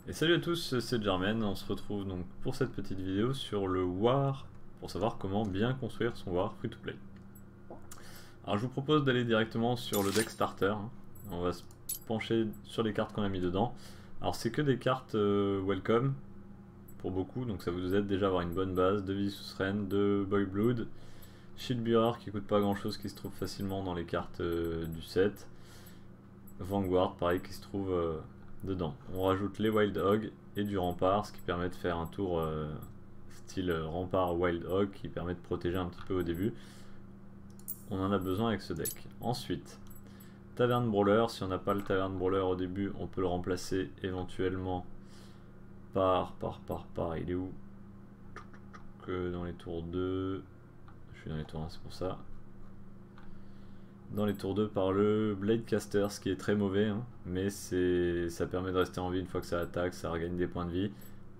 Et salut à tous, c'est Germaine, on se retrouve donc pour cette petite vidéo sur le War, pour savoir comment bien construire son War free to play. Alors je vous propose d'aller directement sur le deck starter, hein. On va se pencher sur les cartes qu'on a mis dedans. Alors c'est que des cartes welcome, pour beaucoup, donc ça vous aide déjà à avoir une bonne base, de Vicious Reign, de Boy Blood, Shield Bearer qui coûte pas grand chose, qui se trouve facilement dans les cartes du set, Vanguard pareil qui se trouve dedans. On rajoute les Wild Hog et du Rempart, ce qui permet de faire un tour style Rempart Wild Hog qui permet de protéger un petit peu au début. On en a besoin avec ce deck. Ensuite, Tavern Brawler, si on n'a pas le Tavern Brawler au début, on peut le remplacer éventuellement par il est où? Dans les tours 2, je suis dans les tours 1, c'est pour ça. Dans les tours 2 par le Blade Caster, ce qui est très mauvais, hein, mais ça permet de rester en vie une fois que ça attaque, ça regagne des points de vie.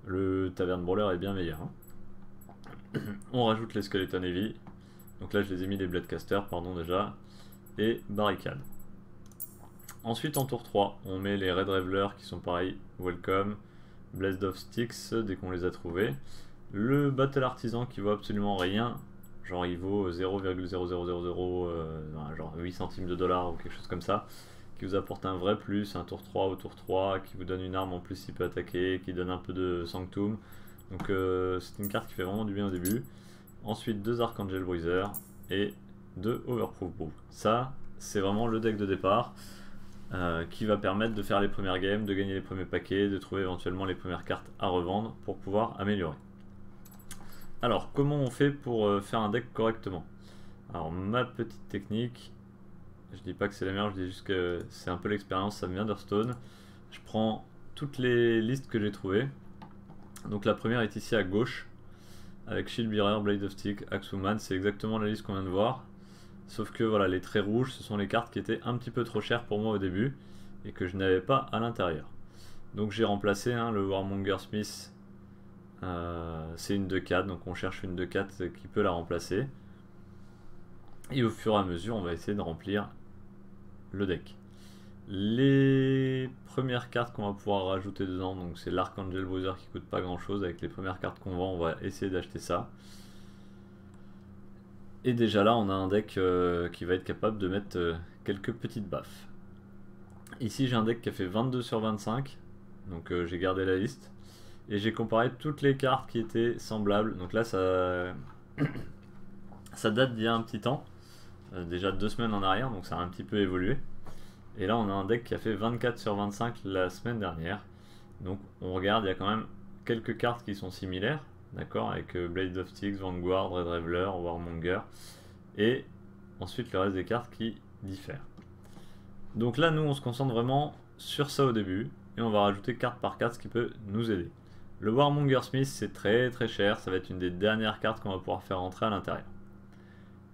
Le Tavern Brawler est bien meilleur, hein. On rajoute les Skeleton Heavy, donc là je les ai mis les Blade Caster, pardon déjà, et Barricade. Ensuite en tour 3, on met les Red Reveler qui sont pareils, Welcome, Blessed of Sticks dès qu'on les a trouvés. Le Battle Artisan qui vaut absolument rien, genre il vaut 0,0000 genre 8 centimes de dollar ou quelque chose comme ça, qui vous apporte un vrai plus, un tour 3 au tour 3, qui vous donne une arme en plus il peut attaquer, qui donne un peu de Sanctum. Donc c'est une carte qui fait vraiment du bien au début. Ensuite 2 Archangel Bruiser et 2 Overproof Brew. Ça c'est vraiment le deck de départ. Qui va permettre de faire les premières games, de gagner les premiers paquets, de trouver éventuellement les premières cartes à revendre pour pouvoir améliorer. Alors comment on fait pour faire un deck correctement? Alors ma petite technique, je dis pas que c'est la meilleure, je dis juste que c'est un peu l'expérience, ça me vient d'Hearthstone. Je prends toutes les listes que j'ai trouvées. Donc la première est ici à gauche, avec Shield Bearer, Blade of Stick, Axewoman, c'est exactement la liste qu'on vient de voir. Sauf que voilà, les traits rouges, ce sont les cartes qui étaient un petit peu trop chères pour moi au début et que je n'avais pas à l'intérieur. Donc j'ai remplacé le Warmonger Smith, c'est une 2-4, donc on cherche une 2-4 qui peut la remplacer. Et au fur et à mesure, on va essayer de remplir le deck. Les premières cartes qu'on va pouvoir rajouter dedans, donc c'est l'Archangel Bruiser qui coûte pas grand chose. Avec les premières cartes qu'on vend, on va essayer d'acheter ça. Et déjà là on a un deck qui va être capable de mettre quelques petites baffes. Ici j'ai un deck qui a fait 22 sur 25, donc j'ai gardé la liste. Et j'ai comparé toutes les cartes qui étaient semblables, donc là ça, ça date d'il y a un petit temps, déjà 2 semaines en arrière, donc ça a un petit peu évolué. Et là on a un deck qui a fait 24 sur 25 la semaine dernière. Donc on regarde, il y a quand même quelques cartes qui sont similaires. D'accord, avec Blade of Sticks, Vanguard, Red Reveler, Warmonger, et ensuite le reste des cartes qui diffèrent. Donc là, nous, on se concentre vraiment sur ça au début, et on va rajouter carte par carte, ce qui peut nous aider. Le Warmonger Smith, c'est très très cher, ça va être une des dernières cartes qu'on va pouvoir faire rentrer à l'intérieur.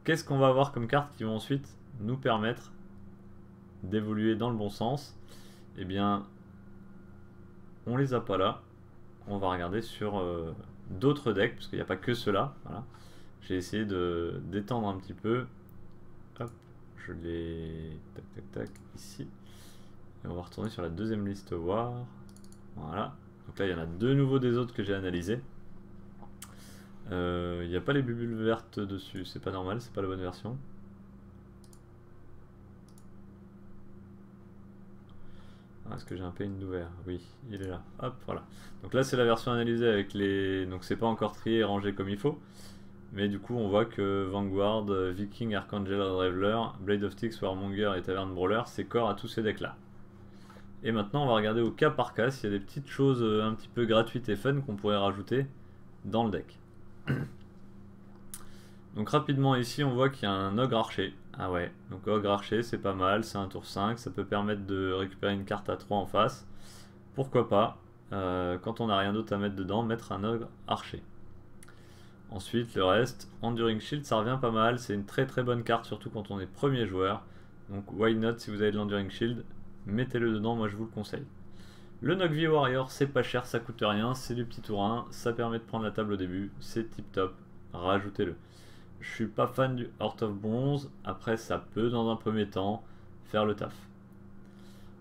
Qu'est-ce qu'on va avoir comme cartes qui vont ensuite nous permettre d'évoluer dans le bon sens? Eh bien, on les a pas là. On va regarder sur d'autres decks, parce qu'il n'y a pas que ceux-là. Voilà. J'ai essayé d'étendre un petit peu. Hop, je les... Tac, tac, tac, ici. Et on va retourner sur la deuxième liste War. Voilà. Donc là, il y en a de nouveau des autres que j'ai analysés. Il n'y a pas les bulles vertes dessus, c'est pas normal, c'est pas la bonne version. Est-ce que j'ai un pane d'ouvert? Oui, il est là. Hop, voilà. Donc là, c'est la version analysée avec les... Donc c'est pas encore trié et rangé comme il faut. Mais du coup, on voit que Vanguard, Viking, Archangel, Reveler, Blade of Sticks, Warmonger et Tavern Brawler, c'est corps à tous ces decks-là. Et maintenant, on va regarder au cas par cas s'il y a des petites choses un petit peu gratuites et fun qu'on pourrait rajouter dans le deck. Donc rapidement ici, on voit qu'il y a un Ogre Archer. Ah ouais, donc Ogre Archer, c'est pas mal, c'est un tour 5, ça peut permettre de récupérer une carte à 3 en face. Pourquoi pas, quand on n'a rien d'autre à mettre dedans, mettre un Ogre Archer. Ensuite, le reste, Enduring Shield, ça revient pas mal, c'est une très très bonne carte, surtout quand on est premier joueur. Donc why not, si vous avez de l'Enduring Shield, mettez-le dedans, moi je vous le conseille. Le Nokvi Warrior, c'est pas cher, ça coûte rien, c'est du petit tour 1, ça permet de prendre la table au début, c'est tip top, rajoutez-le. Je suis pas fan du Heart of Bronze, après ça peut dans un premier temps faire le taf.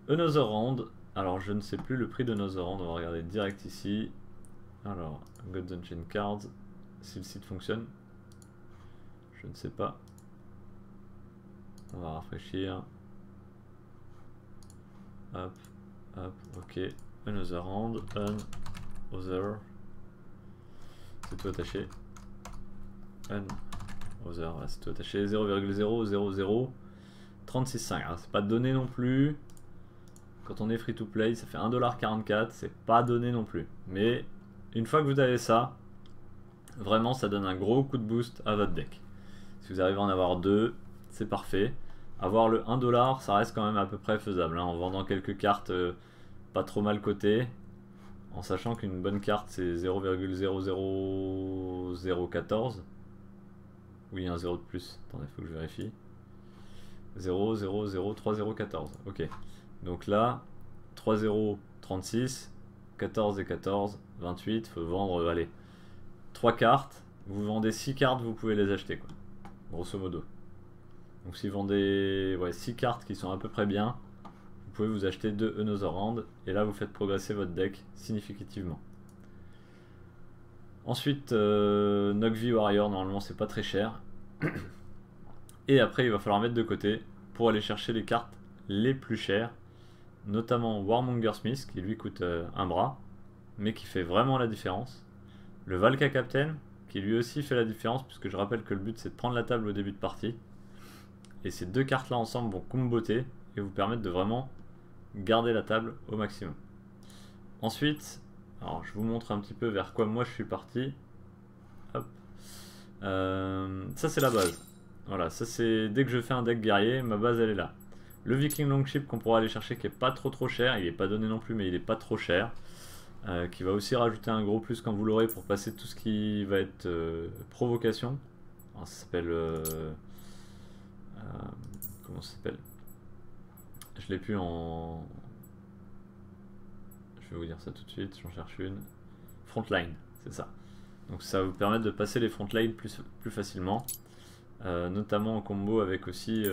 Another Round, Alors je ne sais plus le prix de nos on va regarder direct ici. Alors, Gods Unchained Cards, si le site fonctionne, je ne sais pas. On va rafraîchir. Hop, hop, ok. Another round, other. C'est tout attaché. Other, c'est tout attaché. 0,00036,5. C'est pas donné non plus. Quand on est free to play, ça fait 1,44$. C'est pas donné non plus. Mais une fois que vous avez ça, vraiment ça donne un gros coup de boost à votre deck. Si vous arrivez à en avoir deux, c'est parfait. Avoir le 1$, ça reste quand même à peu près faisable, hein, en vendant quelques cartes pas trop mal cotées, en sachant qu'une bonne carte c'est 0,00014. Oui, un 0 de plus. Attendez, faut que je vérifie. 0,003,014. Ok. Donc là, 3,036, 14 et 14, 28. Faut vendre, allez, 3 cartes. Vous vendez 6 cartes, vous pouvez les acheter, quoi. Grosso modo. Donc si vous vendez 6 cartes qui sont à peu près bien, vous pouvez vous acheter 2 Another Round. Et là, vous faites progresser votre deck significativement. Ensuite, Nokvi Warrior, normalement c'est pas très cher. Et après, il va falloir mettre de côté pour aller chercher les cartes les plus chères, notamment Warmonger Smith qui lui coûte un bras, mais qui fait vraiment la différence. Le Valka Captain qui lui aussi fait la différence, puisque je rappelle que le but c'est de prendre la table au début de partie. Et ces deux cartes là ensemble vont comboter et vous permettre de vraiment garder la table au maximum. Ensuite, alors je vous montre un petit peu vers quoi moi je suis parti. Hop. Ça c'est la base. Voilà, ça c'est dès que je fais un deck guerrier, ma base elle est là. Le Viking Longship qu'on pourra aller chercher qui est pas trop cher, il est pas donné non plus mais il est pas trop cher. Qui va aussi rajouter un gros plus quand vous l'aurez pour passer tout ce qui va être provocation. Alors, ça s'appelle... comment ça s'appelle? Je l'ai plus en... Je vais vous dire ça tout de suite, j'en cherche une. Frontline, c'est ça. Donc ça va vous permettre de passer les frontlines plus facilement. Notamment en combo avec aussi...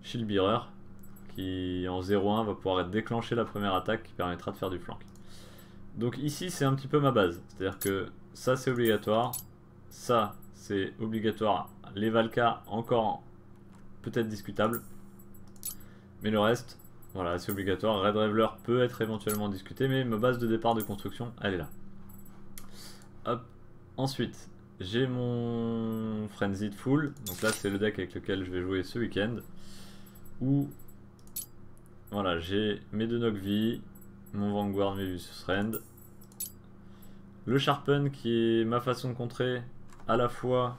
Shield Bearer, qui en 0-1 va pouvoir déclencher la première attaque qui permettra de faire du flank. Donc ici c'est un petit peu ma base, c'est-à-dire que ça c'est obligatoire, ça c'est obligatoire, les Valka encore peut-être discutable, mais le reste, voilà, c'est obligatoire. Red Reveler peut être éventuellement discuté, mais ma base de départ de construction, elle est là. Hop. Ensuite, j'ai mon Frenzied Full, donc là c'est le deck avec lequel je vais jouer ce week-end, où voilà, j'ai mes deux Nokvi, mon Vanguard, mes Vicious Rend, le Sharpen qui est ma façon de contrer à la fois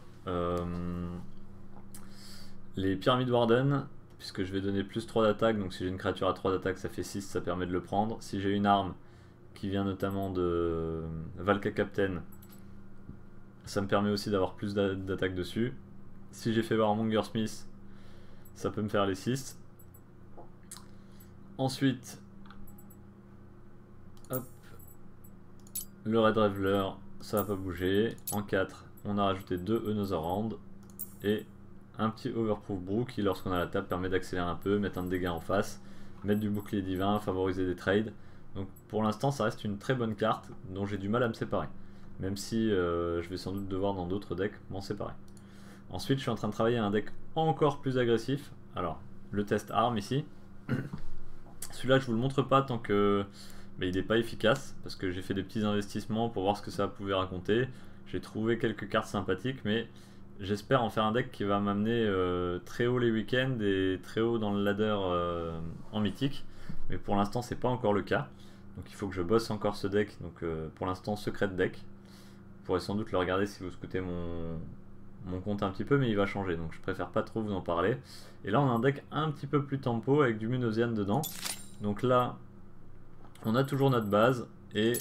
les Pyramid Warden, puisque je vais donner plus 3 d'attaque, donc si j'ai une créature à 3 d'attaque ça fait 6, ça permet de le prendre. Si j'ai une arme qui vient notamment de Valka Captain, ça me permet aussi d'avoir plus d'attaque dessus. Si j'ai fait Warmonger Smith, ça peut me faire les 6. Ensuite, hop, le Red Reveler, ça va pas bouger. En 4, on a rajouté 2 Another Round et un petit Overproof Brew qui, lorsqu'on a la table, permet d'accélérer un peu, mettre un dégât en face, mettre du bouclier divin, favoriser des trades. Donc pour l'instant, ça reste une très bonne carte dont j'ai du mal à me séparer. Même si je vais sans doute devoir dans d'autres decks m'en séparer. Ensuite, je suis en train de travailler un deck encore plus agressif. Alors, le test arme ici. Celui-là, je vous le montre pas tant que il n'est pas efficace, parce que j'ai fait des petits investissements pour voir ce que ça pouvait raconter. J'ai trouvé quelques cartes sympathiques, mais j'espère en faire un deck qui va m'amener très haut les week-ends et très haut dans le ladder en mythique. Mais pour l'instant, c'est pas encore le cas. Donc il faut que je bosse encore ce deck. Donc pour l'instant, secret deck. Vous pourrez sans doute le regarder si vous scoutez mon compte un petit peu, mais il va changer. Donc je préfère pas trop vous en parler. Et là, on a un deck un petit peu plus tempo avec du Munosian dedans. Donc là, on a toujours notre base. Et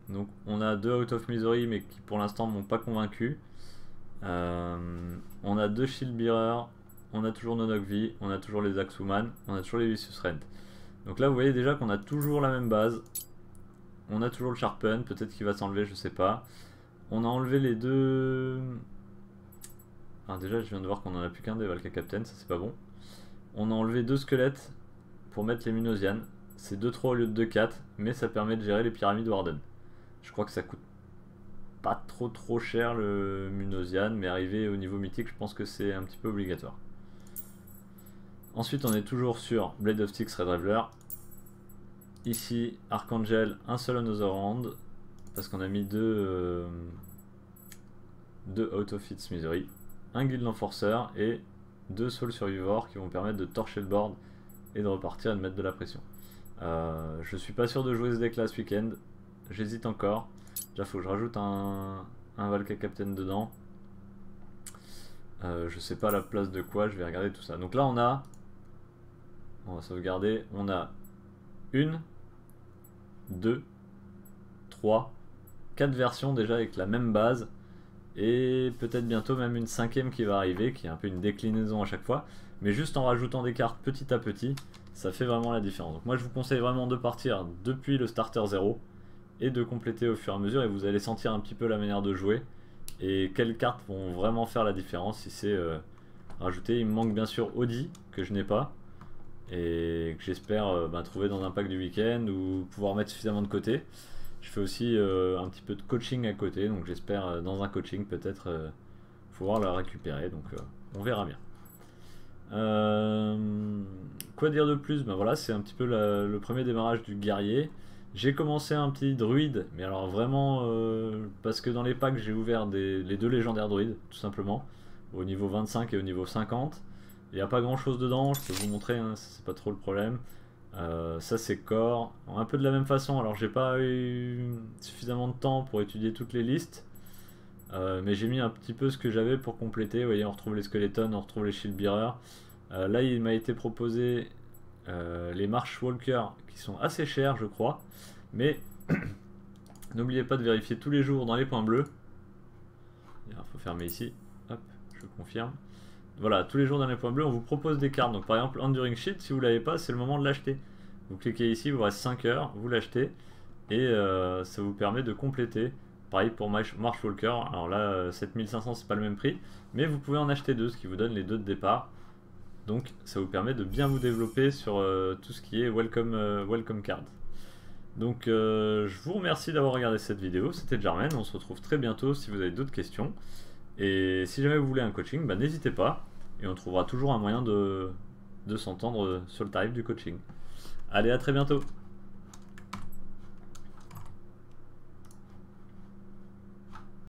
donc on a 2 Out of Misery, mais qui pour l'instant m'ont pas convaincu. On a 2 Shield Bearer, on a toujours nos Nokvi, on a toujours les Axuman, on a toujours les Vicious Rend. Donc là vous voyez déjà qu'on a toujours la même base. On a toujours le Sharpen, peut-être qu'il va s'enlever, je sais pas. On a enlevé les deux... Alors déjà je viens de voir qu'on en a plus qu'un des Valka Captain, ça c'est pas bon. On a enlevé 2 squelettes pour mettre les Minosian. C'est 2-3 au lieu de 2-4, mais ça permet de gérer les pyramides Warden. Je crois que ça coûte pas trop cher le Minosian, mais arrivé au niveau mythique, je pense que c'est un petit peu obligatoire. Ensuite, on est toujours sur Blade of Styx Red Reveler. Ici, Archangel, un seul Another Hand, parce qu'on a mis deux Out of Its Misery, un Guild Enforcer et 2 Soul Survivor qui vont permettre de torcher le board et de repartir et de mettre de la pression. Je suis pas sûr de jouer ce deck là ce week-end, j'hésite encore. Déjà, faut que je rajoute un Valka Captain dedans. Je sais pas la place de quoi, je vais regarder tout ça. Donc là, on va sauvegarder, on a 1, 2, 3, 4 versions déjà avec la même base. Et peut-être bientôt même une 5ème qui va arriver, qui est un peu une déclinaison à chaque fois. Mais juste en rajoutant des cartes petit à petit, ça fait vraiment la différence. Donc moi je vous conseille vraiment de partir depuis le starter 0 et de compléter au fur et à mesure, et vous allez sentir un petit peu la manière de jouer et quelles cartes vont vraiment faire la différence si c'est rajouté. Il me manque bien sûr Audi que je n'ai pas et que j'espère trouver dans un pack du week-end ou pouvoir mettre suffisamment de côté. Je fais aussi un petit peu de coaching à côté, donc j'espère dans un coaching peut-être pouvoir la récupérer, donc on verra bien. Quoi dire de plus? Ben voilà, c'est un petit peu le premier démarrage du guerrier. J'ai commencé un petit druide, mais alors vraiment parce que dans les packs j'ai ouvert les 2 légendaires druides, tout simplement, au niveau 25 et au niveau 50. Il n'y a pas grand chose dedans, je peux vous montrer, hein, c'est pas trop le problème. Ça c'est corps, un peu de la même façon. Alors j'ai pas eu suffisamment de temps pour étudier toutes les listes, mais j'ai mis un petit peu ce que j'avais pour compléter. Vous voyez, on retrouve les skeletons, on retrouve les shield bearers. Là il m'a été proposé les marshwalkers qui sont assez chers je crois, mais n'oubliez pas de vérifier tous les jours dans les points bleus. Il faut fermer ici, hop, je confirme. Voilà, tous les jours dans les points bleus, on vous propose des cartes. Donc par exemple, Enduring Shield, si vous ne l'avez pas, c'est le moment de l'acheter. Vous cliquez ici, il vous reste 5 heures, vous l'achetez. Et ça vous permet de compléter. Pareil pour Marshwalker. Alors là, 7500, c'est pas le même prix. Mais vous pouvez en acheter 2, ce qui vous donne les 2 de départ. Donc ça vous permet de bien vous développer sur tout ce qui est Welcome Card. Donc je vous remercie d'avoir regardé cette vidéo. C'était Jarmen, on se retrouve très bientôt si vous avez d'autres questions. Et si jamais vous voulez un coaching, n'hésitez pas. Et on trouvera toujours un moyen de s'entendre sur le tarif du coaching. Allez, à très bientôt!